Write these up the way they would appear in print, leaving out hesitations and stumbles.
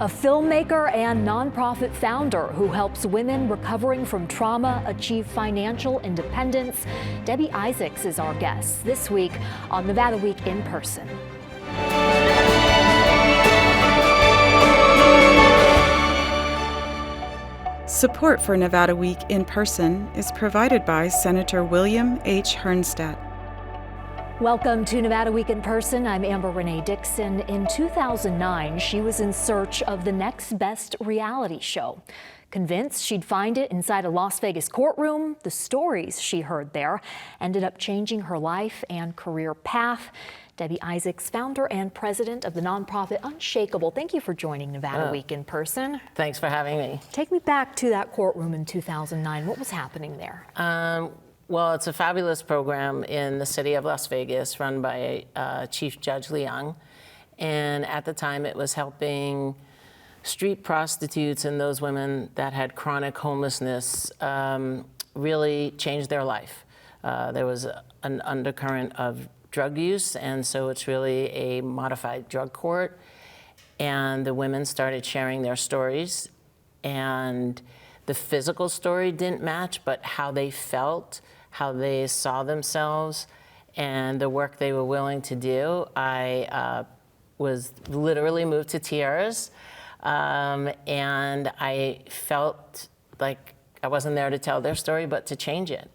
A filmmaker and nonprofit founder who helps women recovering from trauma achieve financial independence. Debbie Isaacs is our guest this week on Nevada Week in Person. Support for Nevada Week in Person is provided by Senator William H. Hernstadt. Welcome to Nevada Week in Person. I'm Amber Renee Dixon. In 2009, she was in search of the next best reality show. Convinced she'd find it inside a Las Vegas courtroom, the stories she heard there ended up changing her life and career path. Debbie Isaacs, founder and president of the nonprofit Unshakeable. Thank you for joining Nevada Week in Person. Thanks for having me. Take me back to that courtroom in 2009. What was happening there? Well, it's a fabulous program in the city of Las Vegas run by Chief Judge Leung. And at the time, it was helping street prostitutes and those women that had chronic homelessness really change their life. There was an undercurrent of drug use, and so it's really a modified drug court. And the women started sharing their stories, and the physical story didn't match, but how they felt, how they saw themselves, and the work they were willing to do. I was literally moved to tears, and I felt like I wasn't there to tell their story, but to change it.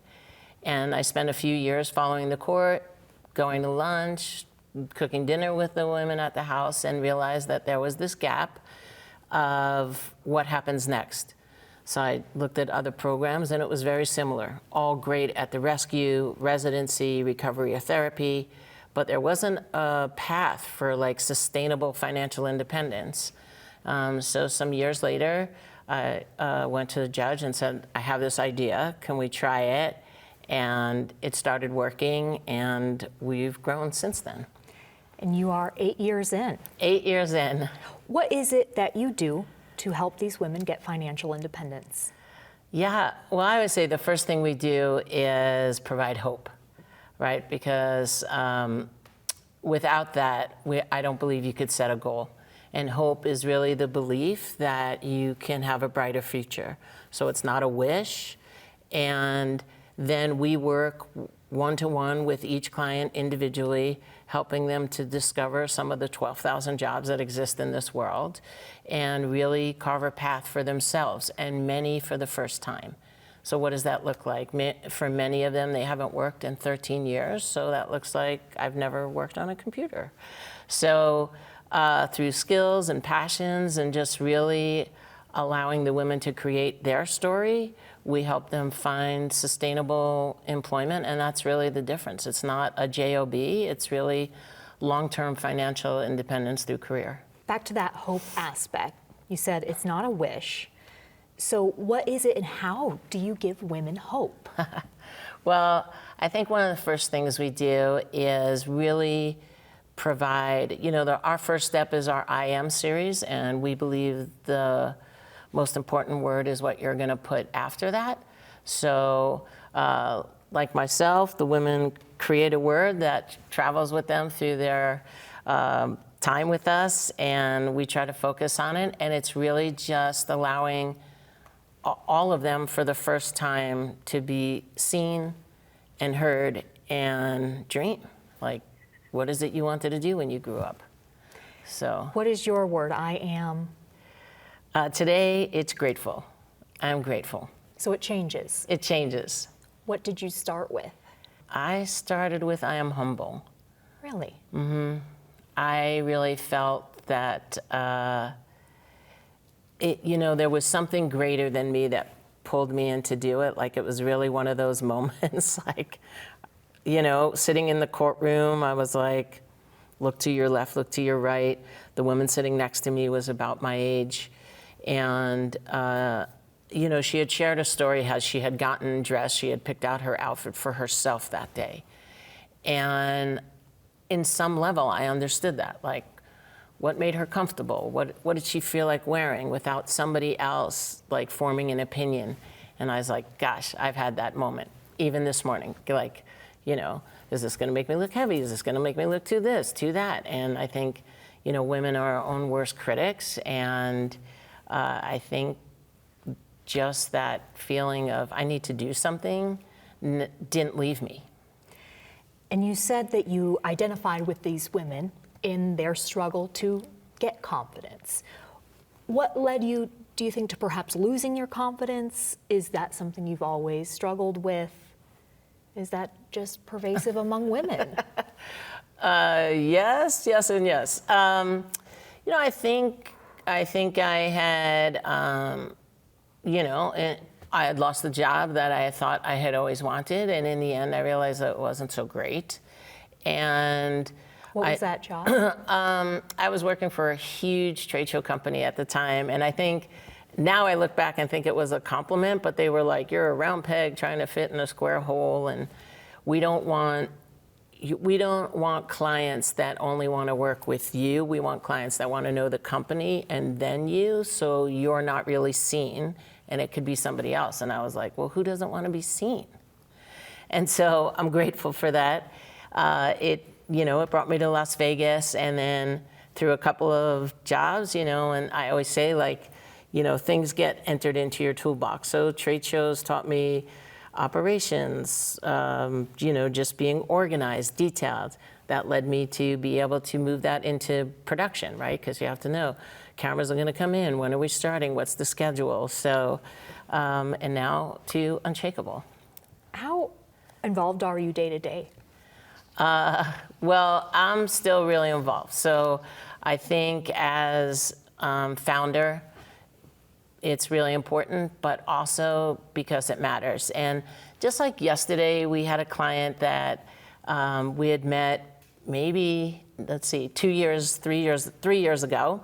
And I spent a few years following the court, going to lunch, cooking dinner with the women at the house, and realized that there was this gap of what happens next. So I looked at other programs, and it was very similar. All great at the rescue, residency, recovery or therapy, but there wasn't a path for like sustainable financial independence. So some years later, I went to the judge and said, I have this idea, can we try it? And it started working, and we've grown since then. And you are 8 years in. 8 years in. What is it that you do to help these women get financial independence? Yeah, well, I would say the first thing we do is provide hope, right? Because without that, I don't believe you could set a goal. And hope is really the belief that you can have a brighter future. So it's not a wish. And then we work one-to-one with each client individually, helping them to discover some of the 12,000 jobs that exist in this world and really carve a path for themselves, and many for the first time. So what does that look like? For many of them, they haven't worked in 13 years, so that looks like I've never worked on a computer. So through skills and passions and just really allowing the women to create their story, we help them find sustainable employment, and that's really the difference. It's not a job, it's really long-term financial independence through career. Back to that hope aspect. You said it's not a wish. So what is it, and how do you give women hope? Well, I think one of the first things we do is really provide, our first step is our I Am series, and we believe the most important word is what you're going to put after that. So like myself, the women create a word that travels with them through their time with us, and we try to focus on it. And it's really just allowing all of them for the first time to be seen and heard and dream. Like, what is it you wanted to do when you grew up? So what is your word? I am. Today, it's grateful. I'm grateful. So it changes? It changes. What did you start with? I started with I am humble. Really? Mm-hmm. I really felt that, there was something greater than me that pulled me in to do it. Like, it was really one of those moments, like, sitting in the courtroom, I was like, look to your left, look to your right. The woman sitting next to me was about my age. And, she had shared a story how she had gotten dressed, she had picked out her outfit for herself that day. And in some level, I understood that. Like, what made her comfortable? What did she feel like wearing without somebody else, like, forming an opinion? And I was like, gosh, I've had that moment, even this morning. Like, is this going to make me look heavy? Is this going to make me look too this, too that? And I think, women are our own worst critics, and I think just that feeling of I need to do something didn't leave me. And you said that you identified with these women in their struggle to get confidence. What led you, do you think, to perhaps losing your confidence? Is that something you've always struggled with? Is that just pervasive among women? Yes, and yes. I think I had, I had lost the job that I thought I had always wanted, and in the end, I realized that it wasn't so great. And what was that job? I was working for a huge trade show company at the time, and I think now I look back and think it was a compliment, but they were like, "You're a round peg trying to fit in a square hole," and we don't want clients that only want to work with you. We want clients that want to know the company and then you, so you're not really seen, and it could be somebody else. And I was like, well, who doesn't want to be seen? And so I'm grateful for that. It brought me to Las Vegas, and then through a couple of jobs, and I always say, things get entered into your toolbox. So trade shows taught me operations, just being organized, detailed. That led me to be able to move that into production, right? Because you have to know, cameras are going to come in, when are we starting, what's the schedule? So, and now to Unshakeable. How involved are you day to day? Well, I'm still really involved. So I think as founder, it's really important, but also because it matters. And just like yesterday, we had a client that we had met maybe, 3 years ago.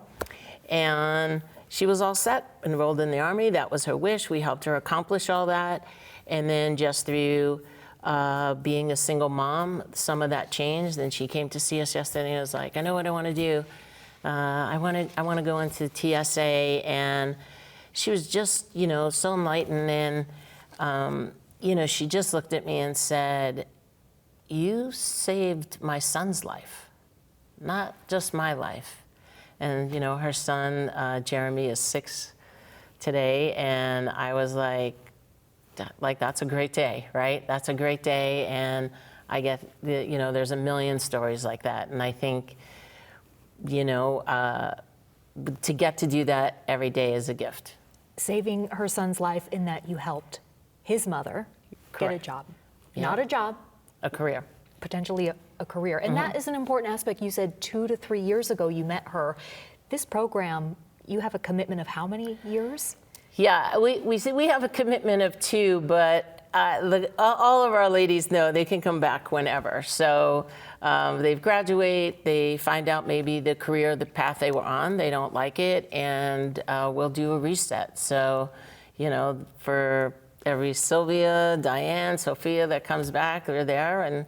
And she was all set, enrolled in the Army. That was her wish. We helped her accomplish all that. And then just through being a single mom, some of that changed. And she came to see us yesterday and was like, I know what I want to do. I want to go into TSA. And she was just, so enlightened, and, she just looked at me and said, you saved my son's life, not just my life. And, her son, Jeremy, is 6 today, and I was like, that's a great day, right? That's a great day, and I get, there's a million stories like that, and I think, to get to do that every day is a gift. Saving her son's life in that you helped his mother get a job. Yeah. Not a job. A career. Potentially a career. And that is an important aspect. You said 2 to 3 years ago you met her. This program, you have a commitment of how many years? Yeah, we have a commitment of 2, but all of our ladies know they can come back whenever. So they graduate, they find out maybe the career, the path they were on, they don't like it, and we'll do a reset. So, for every Sylvia, Diane, Sophia that comes back, they're there, and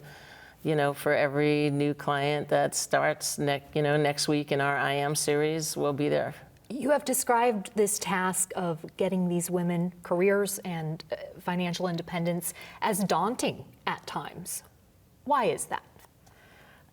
for every new client that starts next week in our I Am series, we'll be there. You have described this task of getting these women careers and financial independence as daunting at times. Why is that?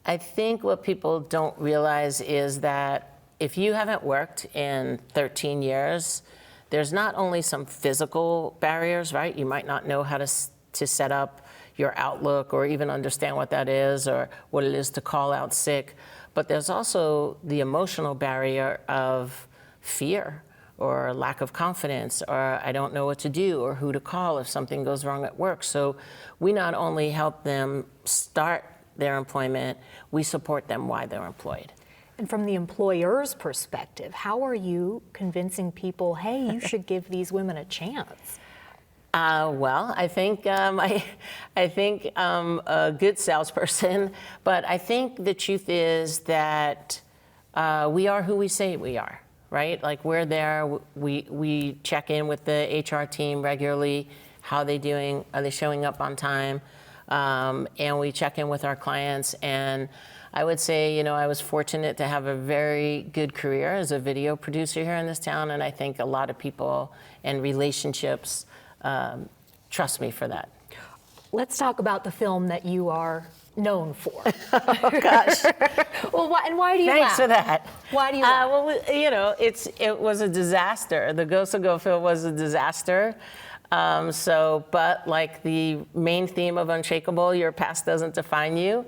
I think what people don't realize is that if you haven't worked in 13 years, there's not only some physical barriers, right? You might not know how to set up your Outlook or even understand what that is or what it is to call out sick, but there's also the emotional barrier of fear or lack of confidence, or I don't know what to do or who to call if something goes wrong at work. So we not only help them start their employment, we support them while they're employed. And from the employer's perspective, how are you convincing people, hey, you should give these women a chance? Well, I think I'm a good salesperson, but I think the truth is that we are who we say we are, right? Like we're there, we check in with the HR team regularly. How are they doing? Are they showing up on time? And we check in with our clients. And I would say, I was fortunate to have a very good career as a video producer here in this town, and I think a lot of people and relationships trust me for that. Let's talk about the film that you are known for? Oh, gosh. Well, why do you Thanks laugh? for that. Why do you laugh? Well, you know, it was a disaster. The Ghosts of Gofield was a disaster. But like the main theme of Unshakeable, your past doesn't define you.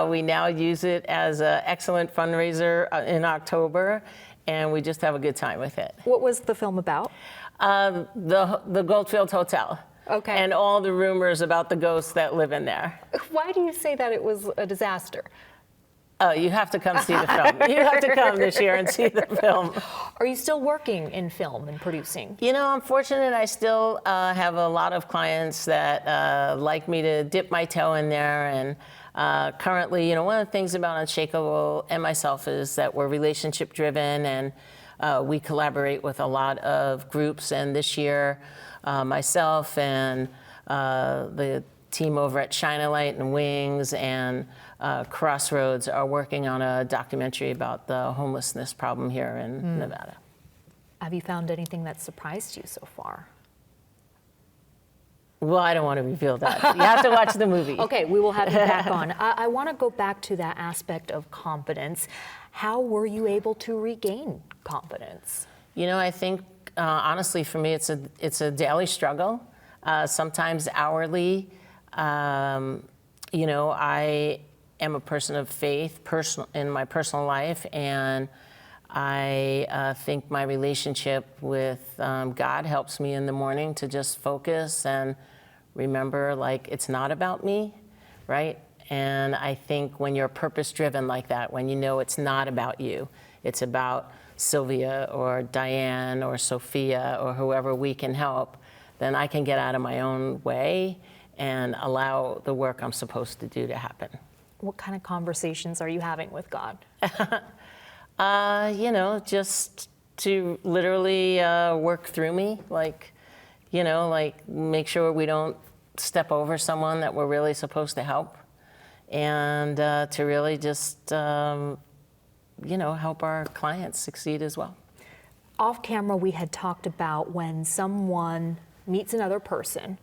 We now use it as an excellent fundraiser in October, and we just have a good time with it. What was the film about? The Goldfield Hotel. Okay. And all the rumors about the ghosts that live in there. Why do you say that it was a disaster? Oh, you have to come see the film. You have to come this year and see the film. Are you still working in film and producing? You know, I'm fortunate. I still have a lot of clients that like me to dip my toe in there. And currently, you know, one of the things about Unshakeable and myself is that we're relationship driven, and we collaborate with a lot of groups. And this year, myself and the team over at Shine a Light and Wings and Crossroads are working on a documentary about the homelessness problem here in Nevada. Have you found anything that surprised you so far? Well, I don't want to reveal that. You have to watch the movie. Okay, we will have you back on. I want to go back to that aspect of confidence. How were you able to regain confidence? You know, I think honestly, for me, it's a daily struggle. Sometimes hourly. You know, I am a person of faith in my personal life, and I think my relationship with God helps me in the morning to just focus and remember, like, it's not about me, right? And I think when you're purpose-driven like that, when you know it's not about you, it's about Sylvia or Diane or Sophia or whoever we can help, then I can get out of my own way and allow the work I'm supposed to do to happen. What kind of conversations are you having with God? You know, just to literally work through me, like, you know, like make sure we don't step over someone that we're really supposed to help, and to really just, you know, help our clients succeed as well. Off camera, we had talked about when someone meets another person,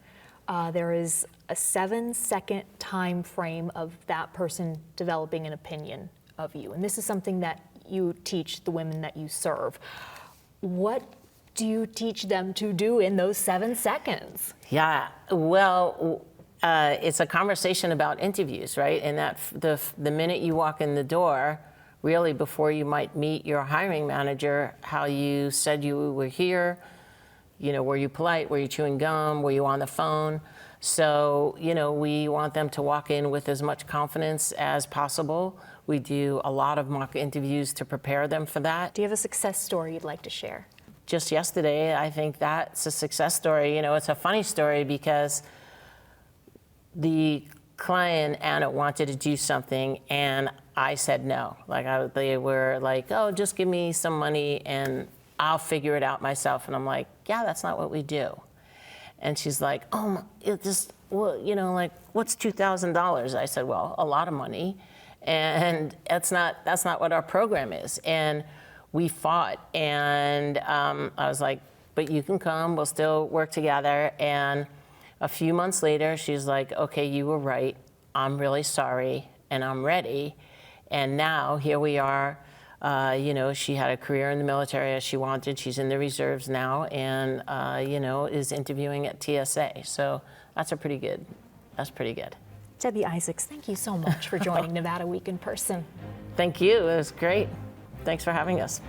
there is a 7-second time frame of that person developing an opinion of you. And this is something that you teach the women that you serve. What do you teach them to do in those 7 seconds? Yeah, well, it's a conversation about interviews, right? And that the minute you walk in the door, really before you might meet your hiring manager, how you said you were here, you know, were you polite, were you chewing gum, were you on the phone? So, you know, we want them to walk in with as much confidence as possible. We do a lot of mock interviews to prepare them for that. Do you have a success story you'd like to share? Just yesterday, I think that's a success story. You know, it's a funny story because the client, Anna, wanted to do something and I said no. Like they were like, oh, just give me some money and I'll figure it out myself. And I'm like, yeah, that's not what we do. And she's like, oh, well, you know, like, what's $2,000? I said, well, a lot of money. And that's not what our program is. And we fought. And I was like, but you can come, we'll still work together. And a few months later, she's like, okay, you were right. I'm really sorry, and I'm ready. And now here we are. You know, she had a career in the military as she wanted. She's in the reserves now, and you know, is interviewing at TSA. So that's pretty good. Debbie Isaacs, thank you so much for joining Nevada Week in Person. Thank you. It was great. Thanks for having us.